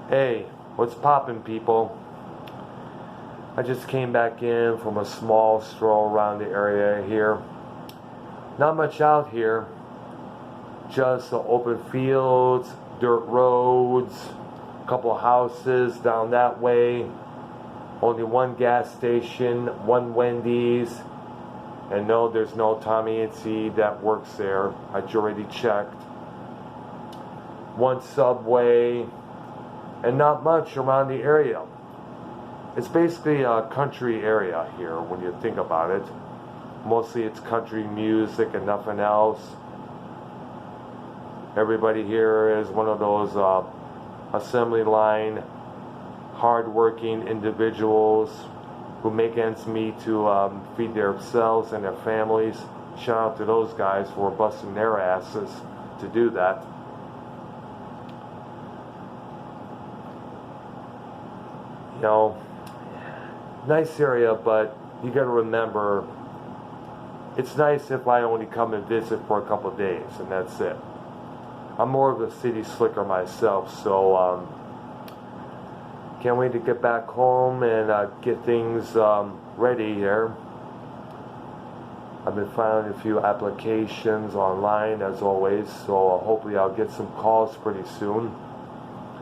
Hey, what's poppin', people? I just came back in from a small stroll around the area here. Not much out here, just the open fields, dirt roads, a couple houses down that way, only one gas station, one Wendy's, and no, there's no Tommy and C that works there. I already checked. One Subway, and not much around the area. It's basically a country area here when you think about it. Mostly it's country music and nothing else. Everybody here is one of those assembly line, hard-working individuals who make ends meet to feed themselves and their families. Shout out to those guys who are busting their asses to do that. You know, nice area, but you gotta remember, it's nice if I only come and visit for a couple of days, and that's it. I'm more of a city slicker myself, so can't wait to get back home and get things ready here. I've been filing a few applications online, as always, so hopefully I'll get some calls pretty soon.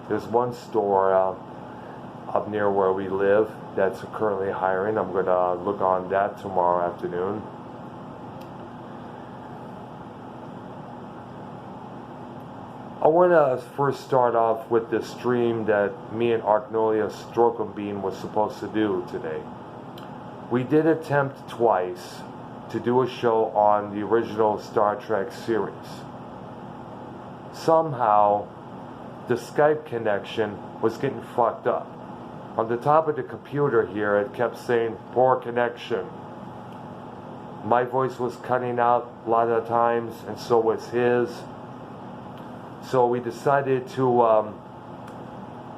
There's one store up near where we live that's currently hiring. I'm going to look on that tomorrow afternoon. I want to first start off with the stream that me and Arcnolia Strokenbean was supposed to do today. We did attempt twice to do a show on the original Star Trek series. Somehow, the Skype connection was getting fucked up. On the top of the computer here, it kept saying, poor connection. My voice was cutting out a lot of times, and so was his. So we decided to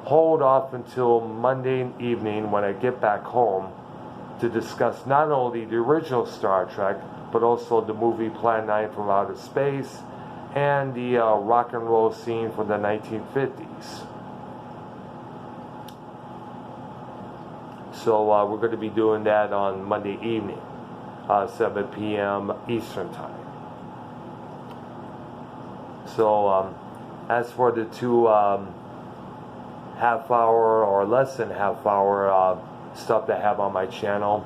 hold off until Monday evening when I get back home to discuss not only the original Star Trek, but also the movie Plan 9 from Outer Space and the rock and roll scene from the 1950s. So we're going to be doing that on Monday evening, 7 p.m. Eastern Time. So as for the two half-hour or less than half-hour stuff that I have on my channel,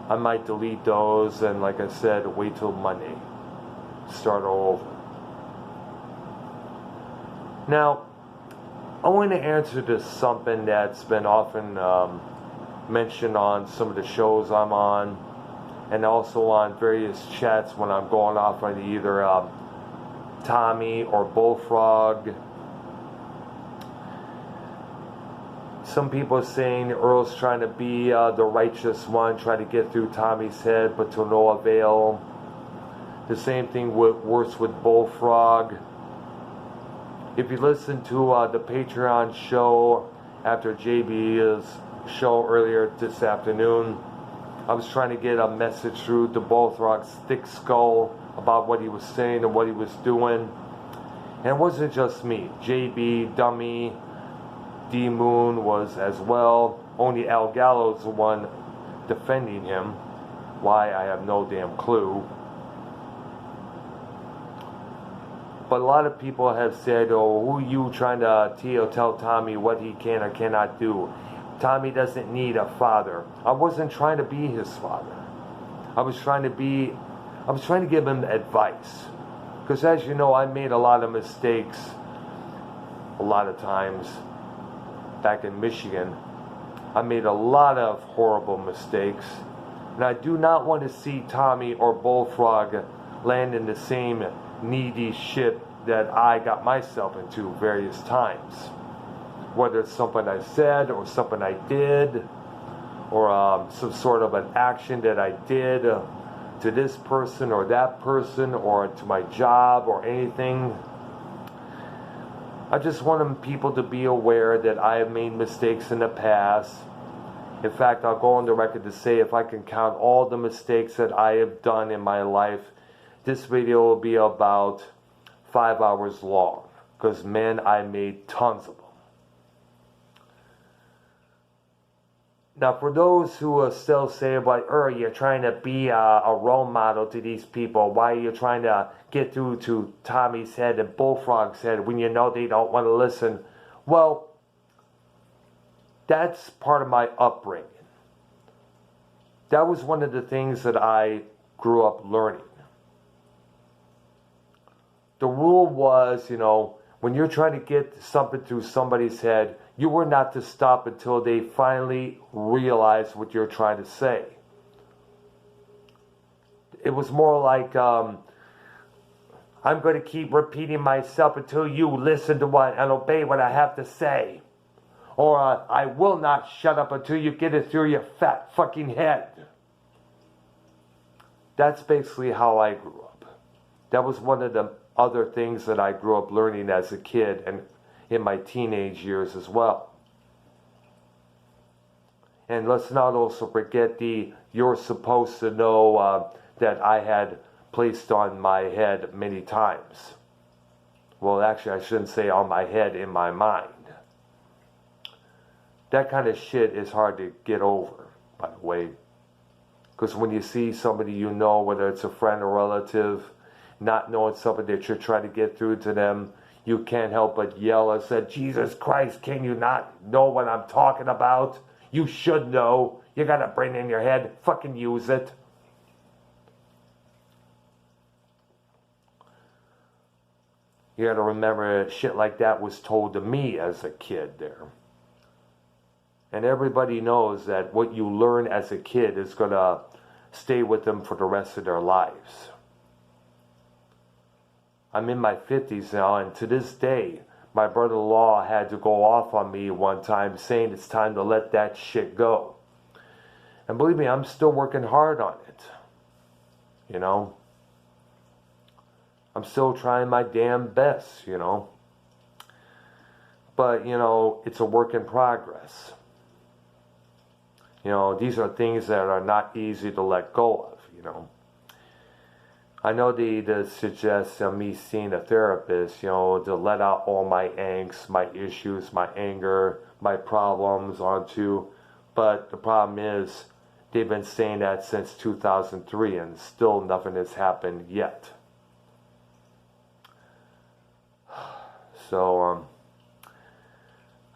I might delete those and, like I said, wait till Monday. Start all over. Now, I want to answer to something that's been often mentioned on some of the shows I'm on, and also on various chats when I'm going off on either Tommy or Bullfrog. Some people are saying Earl's trying to be the righteous one, trying to get through Tommy's head, but to no avail. The same thing works with Bullfrog. If you listen to the Patreon show after JB's show earlier this afternoon, I was trying to get a message through to Bullfrog's thick skull about what he was saying and what he was doing. And it wasn't just me. JB, Dummy, D-Moon was as well. Only Al Gallo's the one defending him. Why, I have no damn clue. But a lot of people have said, oh, who are you trying to tell Tommy what he can or cannot do? Tommy doesn't need a father. I wasn't trying to be his father. I was trying to give him advice. Because as you know, I made a lot of mistakes a lot of times back in Michigan. I made a lot of horrible mistakes. And I do not want to see Tommy or Bullfrog land in the same needy shit that I got myself into various times. Whether it's something I said or something I did, or some sort of an action that I did to this person or that person or to my job or anything. I just want people to be aware that I have made mistakes in the past. In fact, I'll go on the record to say if I can count all the mistakes that I have done in my life, this video will be about 5 hours long. Because, man, I made tons of them. Now, for those who are still saying, like, you're trying to be a role model to these people. Why are you trying to get through to Tommy's head and Bullfrog's head when you know they don't want to listen? Well, that's part of my upbringing. That was one of the things that I grew up learning. The rule was, when you're trying to get something through somebody's head, you were not to stop until they finally realized what you're trying to say. It was more like, I'm going to keep repeating myself until you listen to what and obey what I have to say. Or I will not shut up until you get it through your fat fucking head. That's basically how I grew up. That was one of the other things that I grew up learning as a kid and in my teenage years as well. And let's not also forget you're supposed to know that I had placed on my head many times. Well, actually, I shouldn't say on my head, in my mind. That kind of shit is hard to get over, by the way. Because when you see somebody you know, whether it's a friend or relative, not knowing something that you're trying to get through to them, you can't help but yell and say, Jesus Christ, can you not know what I'm talking about? You should know. You got a brain in your head. Fucking use it. You got to remember shit like that was told to me as a kid there. And everybody knows that what you learn as a kid is going to stay with them for the rest of their lives. I'm in my 50s now, and to this day, my brother-in-law had to go off on me one time saying it's time to let that shit go. And believe me, I'm still working hard on it. I'm still trying my damn best, But, it's a work in progress. These are things that are not easy to let go of, I know they suggest me seeing a therapist, to let out all my angst, my issues, my anger, my problems onto. But the problem is, they've been saying that since 2003 and still nothing has happened yet. So,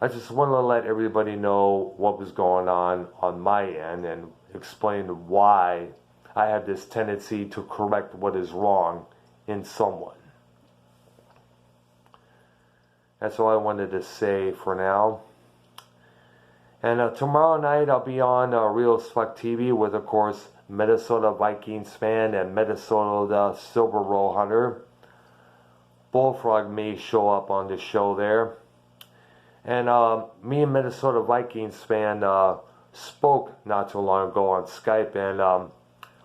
I just want to let everybody know what was going on my end and explain why I have this tendency to correct what is wrong in someone. That's all I wanted to say for now. And tomorrow night I'll be on Real as Fuck TV with, of course, Minnesota Vikings fan and Minnesota Silver Roll Hunter. Bullfrog may show up on the show there. And me and Minnesota Vikings fan spoke not too long ago on Skype, and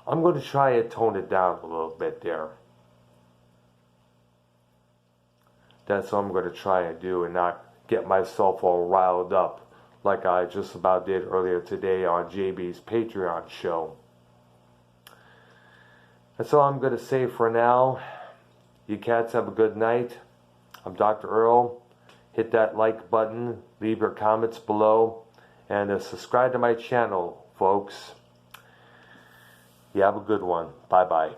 I'm going to try and tone it down a little bit there. That's what I'm going to try and do and not get myself all riled up like I just about did earlier today on JB's Patreon show. That's all I'm going to say for now. You cats have a good night. I'm Dr. Earl. Hit that like button, leave your comments below, and subscribe to my channel, folks. You have a good one. Bye-bye.